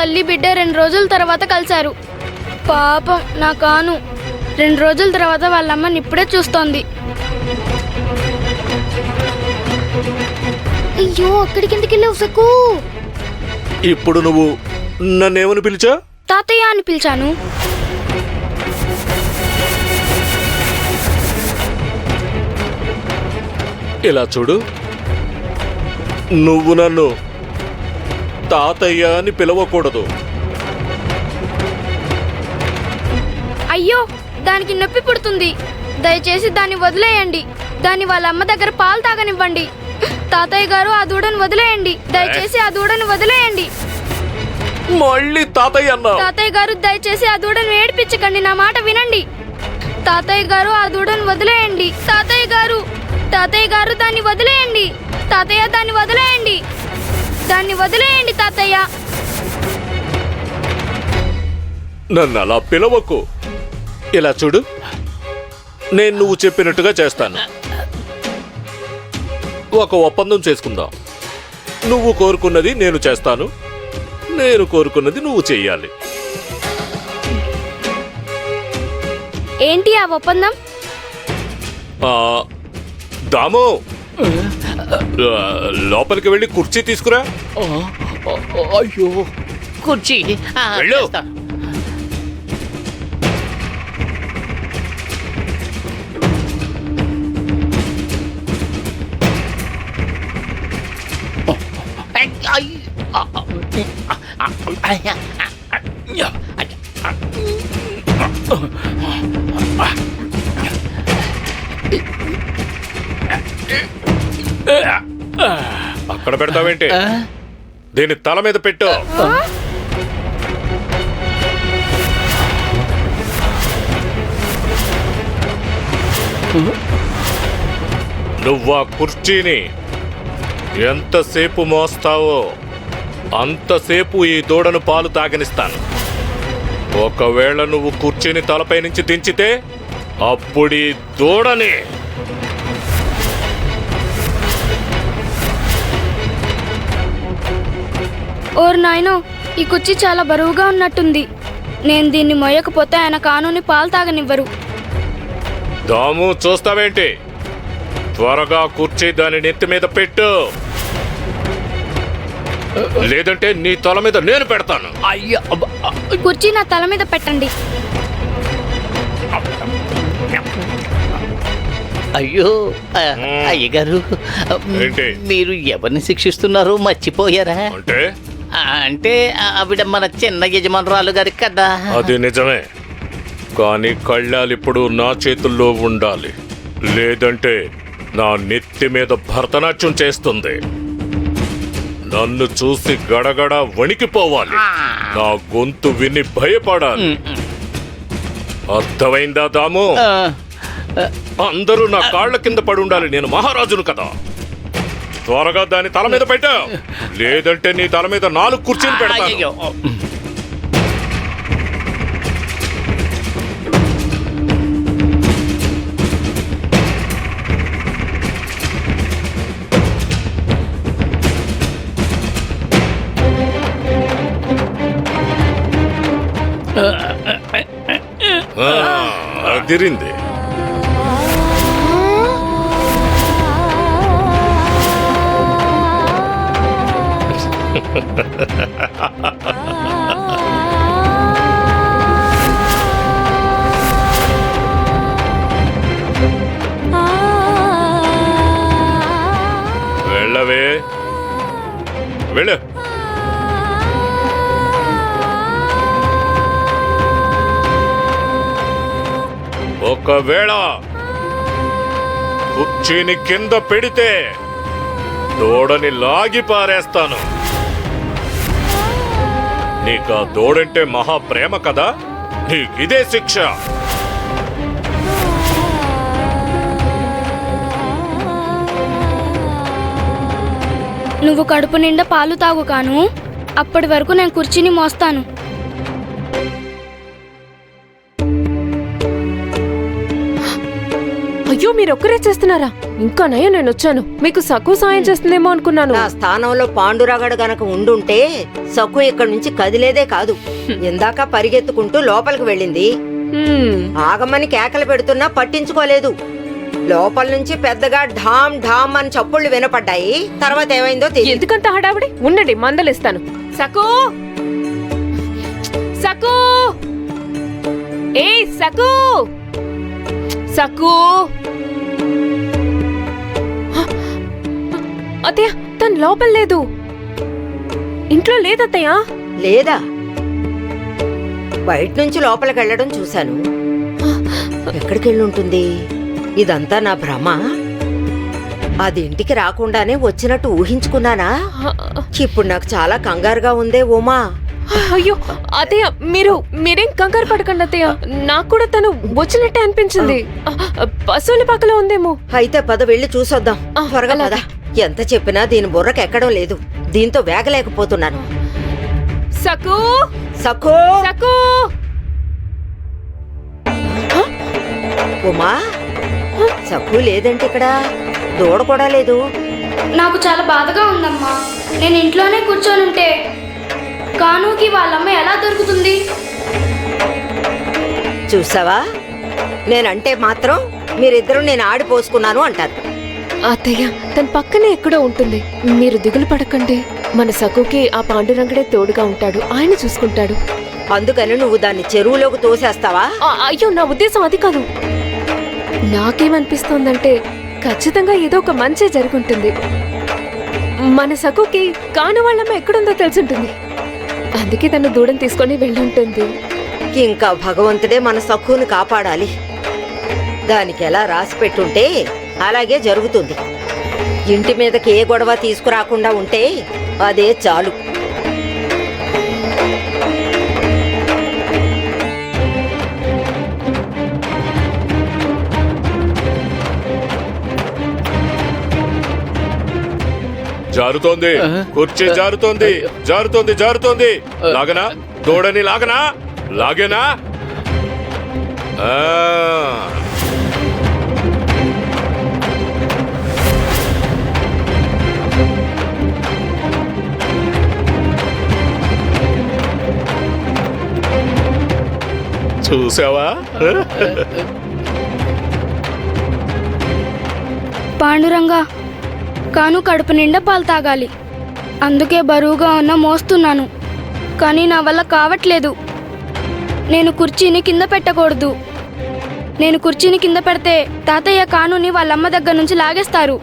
తల్లి బిడ్డ 2 రోజుల తర్వాత కలిశారు. పాపం నా కాను 2 రోజుల తర్వాత వాళ్ళమ్మని ఇప్పుడే చూస్తోంది. అయ్యో అక్కడికి ఎందుకు వెళ్ళావు సక్కు? ఇప్పుడు నువ్వు నన్నేమని పిలిచా? తాతయ్య అని పిలిచాను. ఇలా చూడు, నువ్వు నన్ను తాతయ్య అని పిలవకూడదు. అయ్యో దానికి నొప్పి పుడుతుంది. దయచేసి దాన్ని వదిలేయండి. దాన్ని వాళ్ళ అమ్మ దగ్గర పాలు తాగనివ్వండి. తాతయ్య గారు ఆ దూడను వదిలేయండి. దయచేసి ఆ దూడను వదిలేయండి. మళ్ళీ తాతయ్య అన్నా? తాతయ్య గారు దయచేసి ఆ దూడను ఏడిపించకండి. నా మాట వినండి. తాతయ్య గారు ఆ దూడను వదిలేయండి. తాతయ్య గారు దాన్ని వదిలేయండి. తాతయ్య దాన్ని వదిలేయండి. దాన్ని వదిలేయండి తాతయ్య. నన్ను అలా పిలవకు. ఇలా చూడు, నేను నువ్వు చెప్పినట్టుగా చేస్తాను. ఒక ఒప్పందం చేసుకుందాం. నువ్వు కోరుకున్నది నేను చేస్తాను, నేను కోరుకున్నది నువ్వు చెయ్యాలి. ఏంటి ఆ ఒప్పందం? దాము, లోపలికి వెళ్ళి కుర్చీ తీసుకురా. అయ్యో కుర్చీ వెళ్ళు. చేస్తా. అక్కడ పెడతావేంటి? దీని తల మీద పెట్టు. నువ్వు ఆ కుర్చీని ఎంతసేపు మోస్తావో అంతసేపు ఈ దూడను పాలు తాగనిస్తాను. ఒకవేళ నువ్వు కుర్చీని తలపై నుంచి దించితే అప్పుడు ఈ దూడని ఓర్ నాయనో, ఈ కుర్చీ చాలా బరువుగా ఉన్నట్టుంది. నేను దీన్ని మోయకపోతే ఆయన కానూని పాలు తాగనివ్వరు. దాము, చూస్తావేంటి? త్వరగా కుర్చీ దాని నెత్తి మీద పెట్టు, లేదంటే నీ తల మీద నేను పెడతాను. అయ్యో కుర్చీ నా తల మీద పెట్టండి. అయ్యో అయ్యగారు, ఏంటి? మీరు ఎవరిని శిక్షిస్తున్నారో మర్చిపోయారా? అంటే అంటే ఆవిడ మన చిన్న యజమానురాలు గారి కదా. అది నిజమే, కానీ కళ్ళాలు ఇప్పుడు నా చేతుల్లో ఉండాలి, లేదంటే నా నెత్తి మీద భరతనాట్యం చేస్తుంది. నన్ను చూసి గడగడ వణికిపోవాలి, నా గొంతు విని భయపడాలి. అర్థమైందా దాము? అందరూ నా కాళ్ల కింద పడి ఉండాలి. నేను మహారాజును కదా. త్వరగా దాని తల మీద పెట్టా, లేదంటే నీ తల మీద 4 కుర్చీలు పెడతాను. అయ్యో అదిరింది. వెళ్ళవే, వెళ్ళు. ఒకవేళ కుర్చీని కింద పెడితే దూడని లాగి పారేస్తాను. నీకు ఆ దూడంటే మహా ప్రేమ కదా, నీకిదే శిక్ష. నువ్వు కడుపు నిండా పాలు తాగు కాను. అప్పటి వరకు నేను కుర్చీని మోస్తాను. అయ్యో మీరొక్కరే చేస్తున్నారా? ఇంకా నయం నేను వచ్చాను. మీకు సకు సాయం చేస్తుందేమో అనుకున్నాను. నా స్థానంలో పాండురగడు గనక ఉండుంటే సక్కు ఇక్కడి నుంచి కదిలేదే కాదు. ఇందాక పరిగెత్తుకుంటూ లోపలికి వెళ్ళింది. హ్మ్. ఆగమని కేకలు పెడుతున్నా పట్టించుకోలేదు. లోపల నుంచి పెద్దగా ఢామ్ ఢామ్ అని చప్పుళ్ళు వినపడ్డాయి. తర్వాత ఏమైందో తెలియదు. ఎందుకంత హడావిడి? ఉండండి, మందలిస్తాను. సకు సకు ఏ సకు సకు అత్తయ్య, తను లోపల లేదు. ఇంట్లో లేదత్తయ్య. లేదా? బయట నుంచి లోపలికి వెళ్ళడం చూశాను. ఎక్కడికి వెళ్ళుంటుంది? ఇదంతా నా భ్రమ. అది ఇంటికి రాకుండానే వచ్చినట్టు ఊహించుకున్నానా? ఇప్పుడు నాకు చాలా కంగారుగా ఉందే ఉమా. అయ్యో అత్తయ్య, మీరేం కంగారు పడకండి అత్తయ్య. నాకు కూడా తను వచ్చినట్టే అనిపించింది. పశువుల పక్కలో ఉందేమో. అయితే పద వెళ్ళి చూసొద్దాం. త్వరగా పద. ఎంత చెప్పినా దీని బుర్రకు ఎక్కడం లేదు. దీంతో వేగలేకపోతున్నాను. సకు సఖో సకు ఉమా, సఖు లేదంటే ఇక్కడ దూడ కూడా లేదు. నాకు చాలా బాధగా ఉందమ్మా. నేను ఇంట్లోనే కూర్చొనుంటే కానుకి వాళ్ళమ్మ ఎలా దొరుకుతుంది? చూసావా, నేనంటే మాత్రం మీరిద్దరూ నేను ఆడిపోసుకున్నాను అంటారు. అత్తయ్య, తన పక్కనే ఎక్కడో ఉంటుంది. మీరు దిగులు పడకండి. మన సకుకి ఆ పాండురంగడే తోడుగా ఉంటాడు. ఆయన చూసుకుంటాడు. అందుకని నువ్వు దాన్ని చెరువులోకి తోసేస్తావా? అయ్యో, నా ఉద్దేశం అది కాదు. నాకేమనిపిస్తోందంటే ఖచ్చితంగా ఏదో ఒక మంచి జరుగుంటుంది. మన సకుకి కాను వాళ్ళమ్మ ఎక్కడుందో తెలుసుంటుంది. అందుకే తను దూడం తీసుకొని వెళ్ళుంటుంది. ఇంకా భగవంతుడే మన సఖుని కాపాడాలి. దానికి ఎలా రాసి పెట్టుంటే అలాగే జరుగుతుంది. ఇంటి మీదకి ఏ గొడవ తీసుకురాకుండా ఉంటే అదే చాలు. జారుతోంది, కుర్చీ జారుతోంది, జారుతోంది, జారుతోంది. లాగనా? దూడని లాగనా? లాగేనా? ఆ. చూసావా? పాండురంగా, కాను కడుపు నిండా పాలు తాగాలి. అందుకే బరువుగా ఉన్న మోస్తున్నాను. కానీ నా వల్ల కావట్లేదు. నేను కుర్చీని కింద పెట్టకూడదు. నేను కుర్చీని కింద పెడితే తాతయ్య కానుని వాళ్ళమ్మ దగ్గర నుంచి లాగేస్తారు.